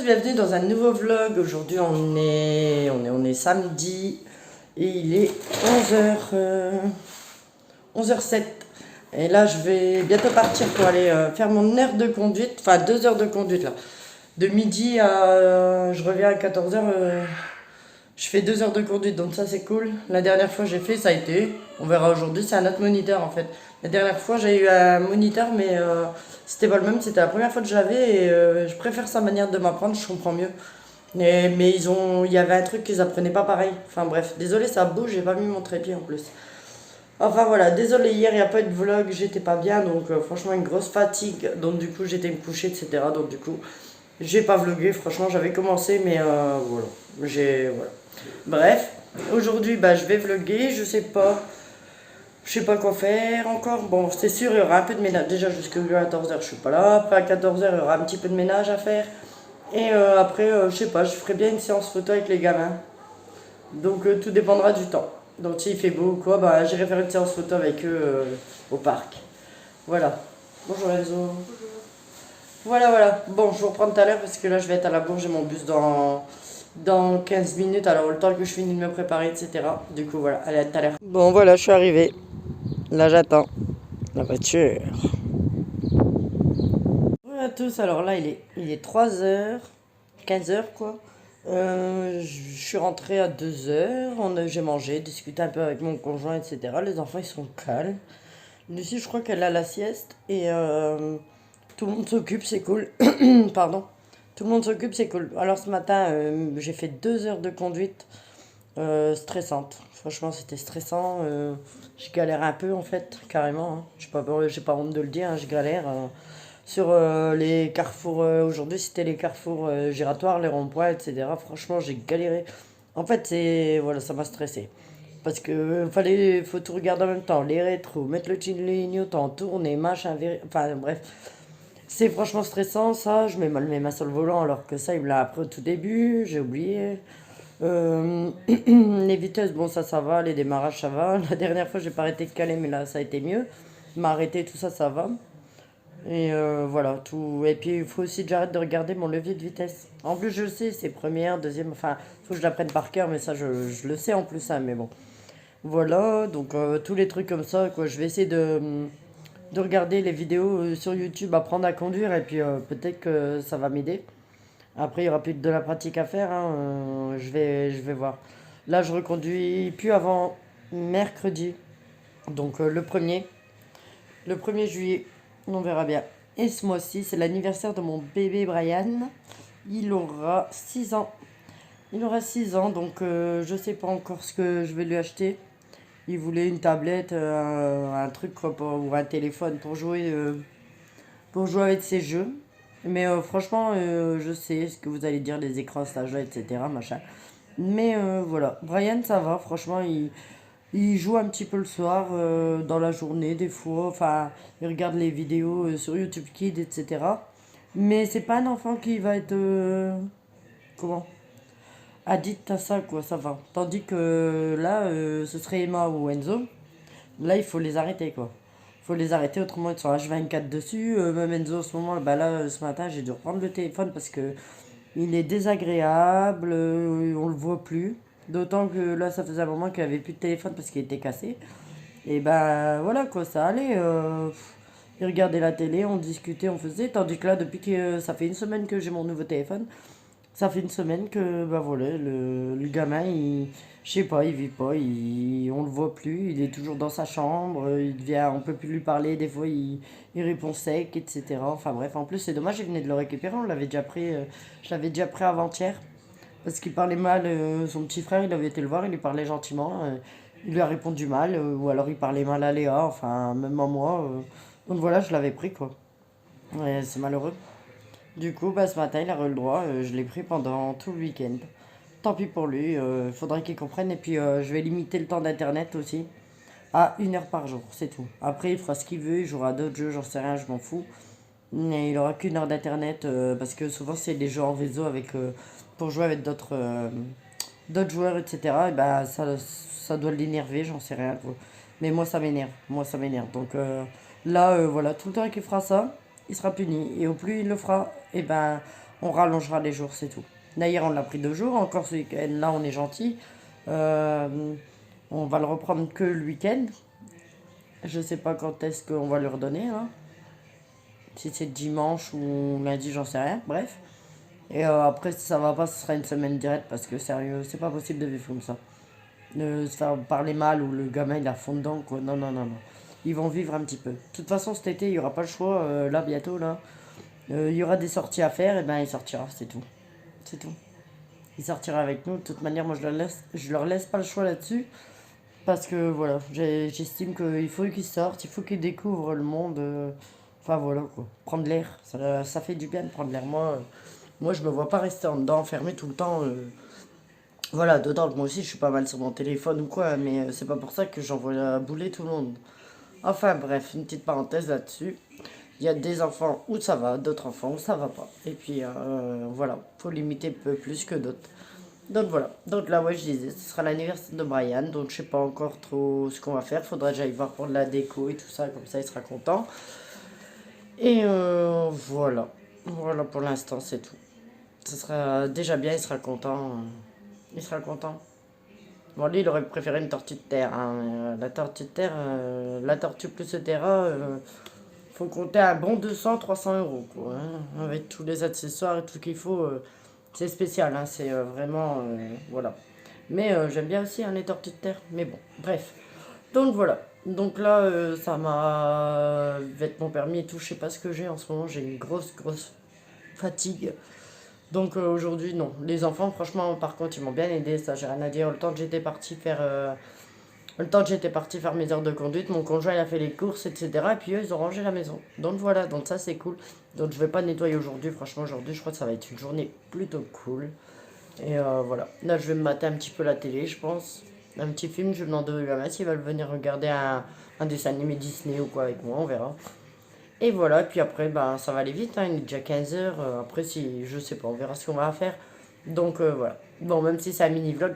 bienvenue dans un nouveau vlog. Aujourd'hui on est samedi et il est 11h07. Et là je vais bientôt partir pour aller faire mon heure de conduite, enfin 2 heures de conduite là. De midi à je reviens à 14h, je fais 2 heures de conduite, donc ça c'est cool. La dernière fois j'ai fait, ça a été, on verra aujourd'hui, c'est un autre moniteur en fait. La dernière fois j'ai eu un moniteur mais c'était pas le même, c'était la première fois que j'avais et je préfère sa manière de m'apprendre, je comprends mieux. Mais il y avait un truc qu'ils apprenaient pas pareil. Enfin bref, désolé ça bouge, j'ai pas mis mon trépied en plus. Enfin voilà, désolé hier il n'y a pas eu de vlog, j'étais pas bien, donc franchement une grosse fatigue, donc du coup j'étais me coucher, etc. Donc du coup j'ai pas vlogué, franchement j'avais commencé, mais voilà, voilà. Bref, aujourd'hui bah, je vais vlogger, je sais pas quoi faire encore. Bon, c'est sûr, il y aura un peu de ménage. Déjà jusqu'à 14h, je suis pas là. Après à 14h, il y aura un petit peu de ménage à faire. Et après, je sais pas, je ferai bien une séance photo avec les gamins. Donc tout dépendra du temps. Donc s'il fait beau ou quoi, bah, j'irai faire une séance photo avec eux au parc. Voilà. Bonjour Enzo. Voilà, voilà. Bon, je vous reprends tout à l'heure parce que là, je vais être à la bourre. J'ai mon bus dans 15 minutes. Alors, le temps que je finis de me préparer, etc. Du coup, voilà. Allez, à tout à l'heure. Bon, voilà, je suis arrivé. Là, j'attends la voiture. Bonjour à tous. Alors là, il est 3h, 15h, quoi. Je suis rentrée à 2h. J'ai mangé, discuté un peu avec mon conjoint, etc. Les enfants, ils sont calmes. Lucie, je crois qu'elle a la sieste. Et tout le monde s'occupe, c'est cool. Pardon. Tout le monde s'occupe, c'est cool. Alors ce matin, j'ai fait 2 heures de conduite stressante. Franchement, c'était stressant. Je galère un peu en fait, carrément, hein. J'ai pas honte de le dire, hein, je galère. Sur les carrefours, aujourd'hui c'était les carrefours giratoires, les ronds-points, etc. Franchement, j'ai galéré. En fait, voilà, ça m'a stressé. Parce que faut tout regarder en même temps, les rétros, mettre le clignotant, tourner, machin, enfin bref. C'est franchement stressant, ça. Je mets mal mes mains sur le volant alors que ça, il me l'a appris au tout début. J'ai oublié. Les vitesses, bon, ça va. Les démarrages, ça va. La dernière fois, j'ai pas arrêté de caler, mais là, ça a été mieux. M'arrêter, tout ça, ça va. Et voilà, tout. Et puis, il faut aussi que j'arrête de regarder mon levier de vitesse. En plus, je le sais, c'est première, deuxième. Enfin, faut que je l'apprenne par cœur, mais ça, je le sais en plus, ça. Mais bon. Voilà, donc tous les trucs comme ça, quoi. Je vais essayer de regarder les vidéos sur YouTube, apprendre à conduire, et puis peut-être que ça va m'aider. Après, il y aura plus de la pratique à faire, hein, je vais voir. Là, je reconduis plus avant mercredi, donc le 1er juillet, on verra bien. Et ce mois-ci, c'est l'anniversaire de mon bébé Brian. Il aura 6 ans. Il aura 6 ans, donc je sais pas encore ce que je vais lui acheter. Il voulait une tablette, un truc quoi, ou un téléphone pour jouer avec ses jeux. Mais franchement, je sais ce que vous allez dire, les écrans stage, etc. Machin. Mais voilà, Brian, ça va, franchement, il joue un petit peu le soir, dans la journée, des fois. Enfin, il regarde les vidéos sur YouTube Kids, etc. Mais c'est pas un enfant qui va être. Comment addict à ça, quoi, ça va. Tandis que là, ce serait Emma ou Enzo. Là, il faut les arrêter, quoi. Il faut les arrêter, autrement ils sont H24 dessus. Même Enzo, en ce moment, bah là, ce matin, j'ai dû reprendre le téléphone parce que il est désagréable, on le voit plus. D'autant que là, ça faisait un moment qu'il avait plus de téléphone parce qu'il était cassé. Et ben voilà, quoi, ça allait. Il regardait la télé, on discutait, on faisait. Tandis que là, depuis que ça fait une semaine que j'ai mon nouveau téléphone, ça fait une semaine que, bah voilà, le gamin, je sais pas, il vit pas, on le voit plus, il est toujours dans sa chambre, on peut plus lui parler, des fois il répond sec, etc. Enfin bref, en plus c'est dommage, il venait de le récupérer, je l'avais déjà pris avant-hier, parce qu'il parlait mal, son petit frère, il avait été le voir, il lui parlait gentiment, il lui a répondu mal, ou alors il parlait mal à Léa, enfin même à moi, donc voilà, je l'avais pris quoi. Ouais, c'est malheureux. Du coup, bah, ce matin, il a eu le droit. Je l'ai pris pendant tout le week-end. Tant pis pour lui, il faudrait qu'il comprenne. Et puis, je vais limiter le temps d'internet aussi à 1 heure par jour, c'est tout. Après, il fera ce qu'il veut, il jouera à d'autres jeux, j'en sais rien, je m'en fous. Mais il aura qu'une heure d'internet parce que souvent, c'est des jeux en réseau pour jouer avec d'autres joueurs, etc. Et bah, ça doit l'énerver, j'en sais rien, quoi. Mais moi, ça m'énerve. Moi, ça m'énerve. Donc là, voilà, tout le temps qu'il fera ça, il sera puni. Et au plus il le fera, et ben On rallongera les jours, c'est tout. D'ailleurs, on l'a pris 2 jours. Encore ce week-end, là, on est gentil. Euh, on va le reprendre que le week-end. Je sais pas quand est-ce qu'on va lui redonner. Hein. Si c'est dimanche ou lundi, j'en sais rien. Bref. Et après, si ça va pas, ce sera une semaine directe. Parce que sérieux, c'est pas possible de vivre comme ça. De se faire parler mal ou le gamin il a fond dedans. Quoi. Non, non, non, non. Ils vont vivre un petit peu. De toute façon, cet été, il n'y aura pas le choix. Là, bientôt, là. Il y aura des sorties à faire. Et ben, il sortira. C'est tout. C'est tout. Il sortira avec nous. De toute manière, moi, je leur laisse pas le choix là-dessus. Parce que voilà, j'estime qu'il faut qu'ils sortent, il faut qu'ils découvrent le monde. Enfin voilà quoi. Prendre l'air, ça fait du bien de prendre l'air. Moi, je me vois pas rester en dedans, enfermé tout le temps. Voilà, dedans, moi aussi, je suis pas mal sur mon téléphone ou quoi, mais c'est pas pour ça que j'envoie bouler tout le monde. Enfin bref, une petite parenthèse là-dessus. Il y a des enfants où ça va, d'autres enfants où ça va pas. Et puis voilà, faut limiter un peu plus que d'autres. Donc voilà, donc là ouais je disais, ce sera l'anniversaire de Brian, donc je sais pas encore trop ce qu'on va faire, faudra que j'aille voir pour de la déco et tout ça, comme ça il sera content. Et voilà, voilà pour l'instant c'est tout. Ce sera déjà bien, il sera content, il sera content. Bon lui il aurait préféré une tortue de terre, hein, mais, la tortue de terre, la tortue plus le terrain, faut compter un bon 200-300 € quoi, hein, avec tous les accessoires et tout qu'il faut. C'est spécial, hein, c'est vraiment. Voilà. Mais j'aime bien aussi les tortues de terre. Mais bon, bref. Donc voilà. Donc là, ça m'a. Avec mon permis et tout, je sais pas ce que j'ai en ce moment. J'ai une grosse, grosse fatigue. Donc aujourd'hui, non. Les enfants, franchement, par contre, ils m'ont bien aidé. Ça, j'ai rien à dire. Le temps que j'étais parti faire. Le temps que j'étais parti faire mes heures de conduite, mon conjoint il a fait les courses, etc. Et puis eux, ils ont rangé la maison. Donc voilà, donc ça c'est cool. Donc je vais pas nettoyer aujourd'hui. Franchement, aujourd'hui, je crois que ça va être une journée plutôt cool. Et voilà. Là, je vais me mater un petit peu la télé, je pense. Un petit film, je vais demander aux gamins s'ils veulent venir regarder un dessin animé Disney ou quoi avec moi, on verra. Et voilà, et puis après, ben, ça va aller vite, hein, il est déjà 15 h. Après, si, je sais pas, on verra ce qu'on va faire. Donc voilà. Bon, même si c'est un mini-vlog,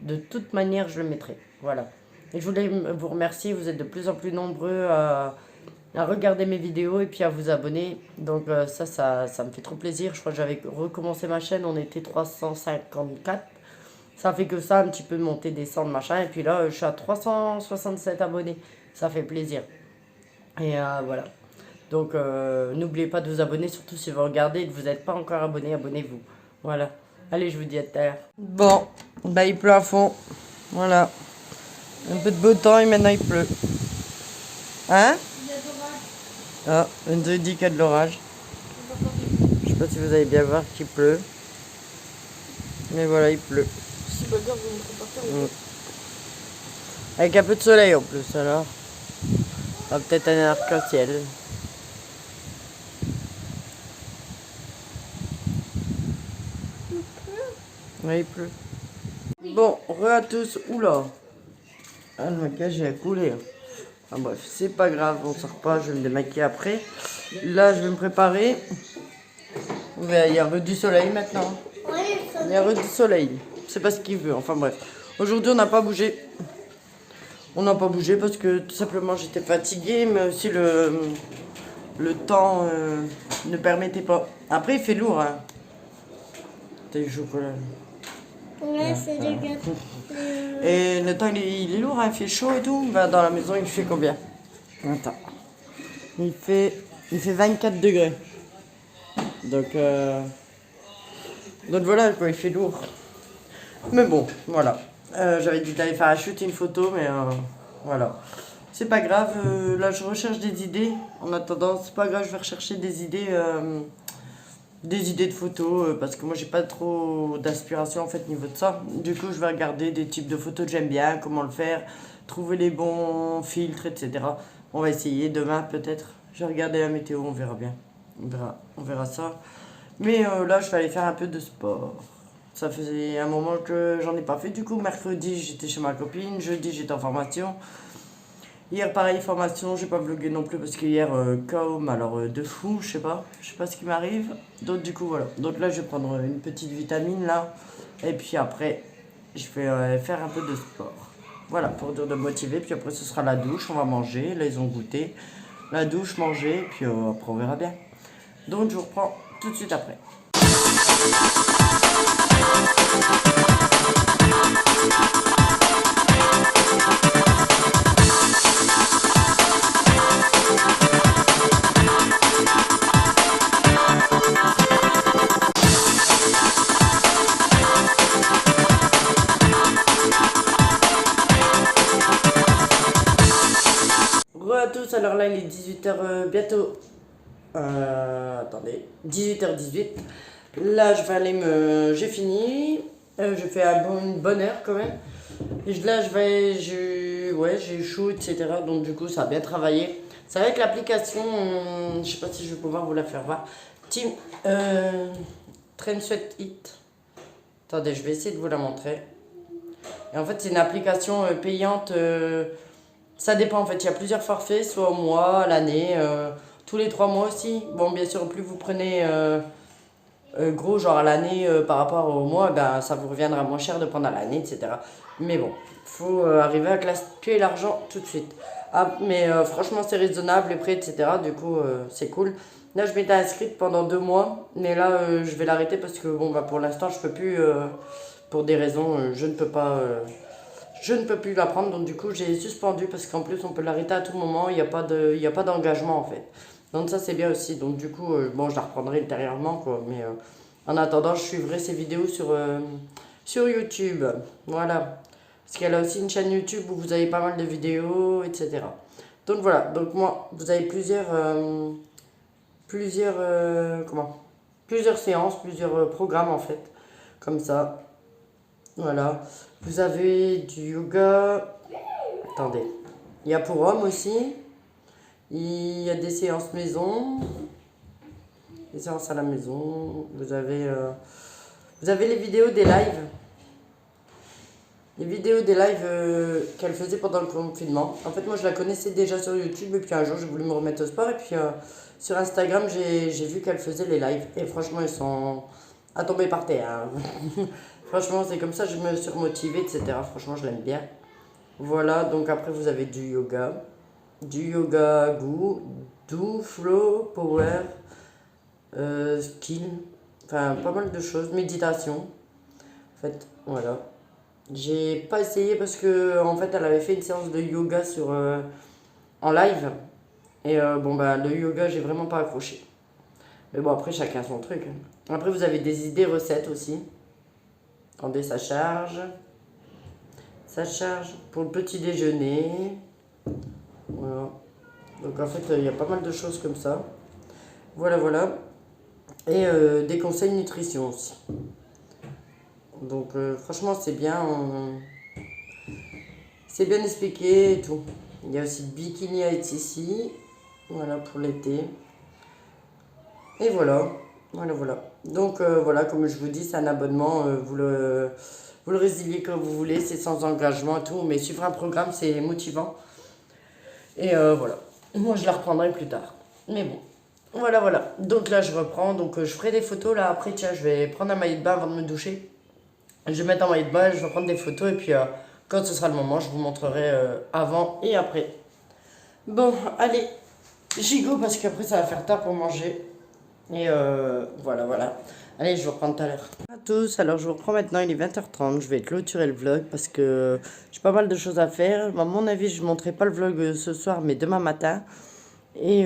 de toute manière, je le mettrai. Voilà. Et je voulais vous remercier, vous êtes de plus en plus nombreux à regarder mes vidéos et puis à vous abonner. Donc ça me fait trop plaisir. Je crois que j'avais recommencé ma chaîne, on était 354. Ça fait que ça, un petit peu monter, descendre, machin. Et puis là, je suis à 367 abonnés. Ça fait plaisir. Et voilà. Donc n'oubliez pas de vous abonner, surtout si vous regardez et que vous n'êtes pas encore abonné, abonnez-vous. Voilà. Allez, je vous dis à tout à l'heure. Bon, bah il pleut à fond. Voilà. Un peu de beau temps et maintenant il pleut. Hein? Ah, Enzo dit qu'il y a de l'orage. Je sais pas si vous allez bien voir qu'il pleut. Mais voilà, il pleut. Avec un peu de soleil en plus alors. Ah, peut-être un arc-en-ciel. Oui, il pleut. Bon, re à tous. Oula. Ah, le maquillage il a coulé. Enfin bref, c'est pas grave, on sort pas, je vais me démaquiller après. Là, je vais me préparer. Il y a du soleil maintenant. Il y a du soleil. C'est pas ce qu'il veut, enfin bref. Aujourd'hui, on n'a pas bougé. On n'a pas bougé parce que tout simplement j'étais fatiguée, mais aussi le temps ne permettait pas. Après, il fait lourd. Hein. T'as du chocolat. Ouais, c'est du gâteau. Et le temps il est lourd, hein, il fait chaud et tout. Ben, dans la maison il fait combien? Attends. Il fait 24 degrés. Donc voilà quoi, il fait lourd. Mais bon, voilà. J'avais dit d'aller faire un shoot une photo, mais voilà. C'est pas grave, là je recherche des idées. En attendant, c'est pas grave, je vais rechercher des idées de photos parce que moi j'ai pas trop d'inspiration en fait niveau de ça. Du coup je vais regarder des types de photos que j'aime bien, comment le faire, trouver les bons filtres, etc. On va essayer demain peut-être. Je vais regarder la météo, on verra bien. On verra ça. Mais là je vais aller faire un peu de sport. Ça faisait un moment que j'en ai pas fait. Du coup mercredi j'étais chez ma copine, jeudi j'étais en formation. Hier, pareil, formation, j'ai pas vlogué non plus parce que hier, KO, mais alors de fou, je sais pas ce qui m'arrive. Donc, du coup, voilà. Donc là, je vais prendre une petite vitamine là. Et puis après, je vais faire un peu de sport. Voilà, pour dire de motiver. Puis après, ce sera la douche, on va manger. Là, ils ont goûté. La douche, manger, puis après, on verra bien. Donc, je vous reprends tout de suite après. Re à tous, alors là il est 18h bientôt. Attendez, 18h18. Là je vais aller me. J'ai fini. J'ai fait une bonne heure quand même. Et là je vais. Ouais, j'ai chaud, etc. Donc du coup ça a bien travaillé. C'est vrai que l'application, je sais pas si je vais pouvoir vous la faire voir. Team Train Sweat It. Attendez, je vais essayer de vous la montrer. Et en fait c'est une application payante. Ça dépend en fait, il y a plusieurs forfaits, soit au mois, à l'année, tous les 3 mois aussi. Bon, bien sûr, plus vous prenez gros, genre à l'année par rapport au mois, ben, ça vous reviendra moins cher de prendre à l'année, etc. Mais bon, faut arriver à classer l'argent tout de suite. Ah, mais franchement, c'est raisonnable, les prix, etc. Du coup, c'est cool. Là, je m'étais inscrite pendant 2 mois, mais là, je vais l'arrêter parce que bon, bah, pour l'instant, je peux plus, pour des raisons, je ne peux pas. Je ne peux plus la prendre, donc du coup j'ai suspendu parce qu'en plus on peut l'arrêter à tout moment, il n'y a pas d'engagement en fait. Donc ça c'est bien aussi, donc du coup bon je la reprendrai ultérieurement quoi, mais en attendant je suivrai ses vidéos sur YouTube, voilà. Parce qu'elle a aussi une chaîne YouTube où vous avez pas mal de vidéos, etc. Donc voilà, donc moi vous avez plusieurs séances, plusieurs programmes en fait, comme ça. Voilà. Vous avez du yoga. Attendez. Il y a pour hommes aussi. Il y a des séances maison. Des séances à la maison. Vous avez les vidéos des lives. Les vidéos des lives qu'elle faisait pendant le confinement. En fait, moi, je la connaissais déjà sur YouTube. Et puis un jour, j'ai voulu me remettre au sport. Et puis sur Instagram, j'ai vu qu'elle faisait les lives. Et franchement, ils sont à tomber par terre. Franchement, c'est comme ça que je me suis remotivée, etc. Franchement, je l'aime bien. Voilà, donc après, vous avez du yoga. Du yoga goût, do, flow, power, skill. Enfin, pas mal de choses. Méditation. En fait, voilà. J'ai pas essayé parce que, en fait, elle avait fait une séance de yoga en live. Et bon, bah, le yoga, j'ai vraiment pas accroché. Mais bon, après, chacun son truc. Après, vous avez des idées recettes aussi. Attendez, ça charge. Ça charge pour le petit déjeuner. Voilà. Donc en fait, il y a pas mal de choses comme ça. Voilà, voilà. Et des conseils nutrition aussi. Donc franchement, c'est bien. C'est bien expliqué et tout. Il y a aussi Bikini Heights ici. Voilà, pour l'été. Et voilà. Voilà, voilà. Donc voilà, comme je vous dis, c'est un abonnement. Vous le résiliez quand vous voulez. C'est sans engagement et tout. Mais suivre un programme, c'est motivant. Et voilà. Moi, je la reprendrai plus tard. Mais bon. Voilà, voilà. Donc là, je reprends. Donc je ferai des photos. Là, après, tiens, je vais prendre un maillot de bain avant de me doucher. Je vais mettre un maillot de bain. Je vais prendre des photos. Et puis, quand ce sera le moment, je vous montrerai avant et après. Bon, allez. J'y go parce qu'après, ça va faire tard pour manger. Et voilà, voilà. Allez, je vous reprends tout à l'heure. Bonjour à tous, alors je vous reprends maintenant, il est 20h30. Je vais clôturer le vlog parce que j'ai pas mal de choses à faire. À mon avis, je ne montrerai pas le vlog ce soir, mais demain matin. Et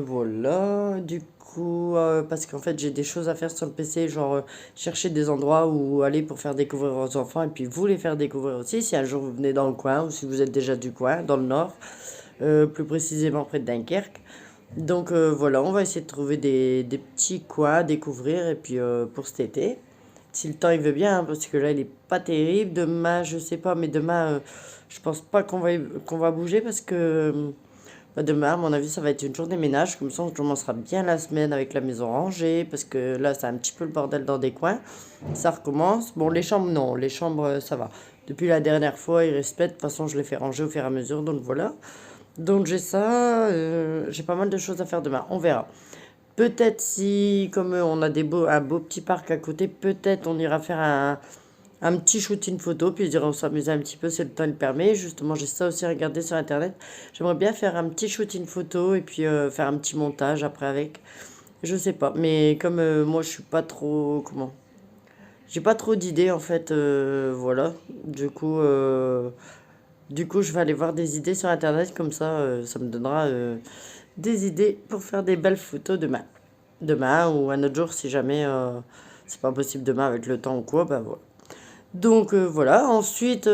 voilà, du coup, parce qu'en fait, j'ai des choses à faire sur le PC, genre chercher des endroits où aller pour faire découvrir aux enfants et puis vous les faire découvrir aussi. Si un jour vous venez dans le coin ou si vous êtes déjà du coin, dans le nord, plus précisément près de Dunkerque. Donc voilà, on va essayer de trouver des petits coins à découvrir et puis pour cet été, si le temps il veut bien, hein, parce que là il est pas terrible. Demain, je sais pas, mais demain, je pense pas qu'on va bouger parce que bah, demain, à mon avis, ça va être une journée ménage. Comme ça, on commencera bien la semaine avec la maison rangée parce que là, c'est un petit peu le bordel dans des coins. Ça recommence. Bon, les chambres, non, les chambres, ça va. Depuis la dernière fois, ils respectent. De toute façon, je les fais ranger au fur et à mesure, donc voilà. Donc j'ai ça, j'ai pas mal de choses à faire demain, on verra. Peut-être si, comme on a un beau petit parc à côté, peut-être on ira faire un petit shooting photo, puis on s'amuser un petit peu si le temps le permet. Justement, j'ai ça aussi à regarder sur internet. J'aimerais bien faire un petit shooting photo et puis faire un petit montage après avec. Je sais pas, mais comme moi je suis pas trop... Comment? J'ai pas trop d'idées en fait, voilà. Du coup, je vais aller voir des idées sur internet, comme ça me donnera des idées pour faire des belles photos demain. Demain ou un autre jour si jamais c'est pas possible demain avec le temps ou quoi, bah voilà. Donc voilà, ensuite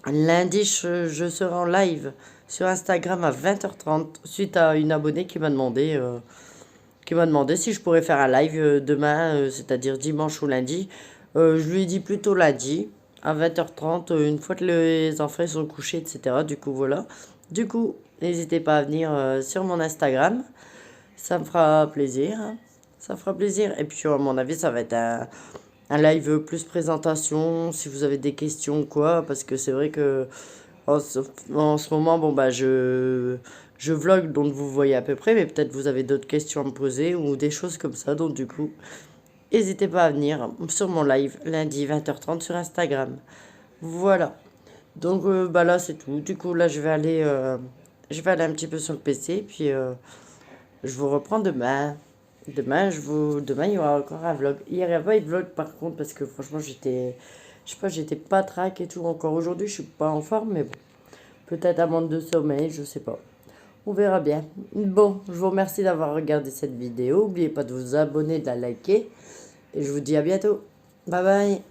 lundi je serai en live sur Instagram à 20h30 suite à une abonnée qui m'a demandé si je pourrais faire un live demain, c'est-à-dire dimanche ou lundi. Je lui ai dit plutôt lundi à 20h30, une fois que les enfants sont couchés, etc. Du coup, voilà. Du coup, n'hésitez pas à venir sur mon Instagram. Ça me fera plaisir, hein. Ça fera plaisir. Et puis, à mon avis, ça va être un live plus présentation, si vous avez des questions ou quoi. Parce que c'est vrai que en ce moment, bon, bah, je vlog, donc vous voyez à peu près. Mais peut-être vous avez d'autres questions à me poser ou des choses comme ça. Donc, du coup, n'hésitez pas à venir sur mon live lundi 20h30 sur Instagram. Voilà. Donc, bah, là, c'est tout. Du coup, là, je vais aller un petit peu sur le PC. Puis, je vous reprends demain. Demain, il y aura encore un vlog. Hier, il n'y a pas eu de vlog par contre, parce que franchement, je sais pas, j'étais pas track et tout. Encore aujourd'hui, je suis pas en forme, mais bon. Peut-être un manque de sommeil, je sais pas. On verra bien. Bon, je vous remercie d'avoir regardé cette vidéo. N'oubliez pas de vous abonner, de la liker. Et je vous dis à bientôt. Bye bye.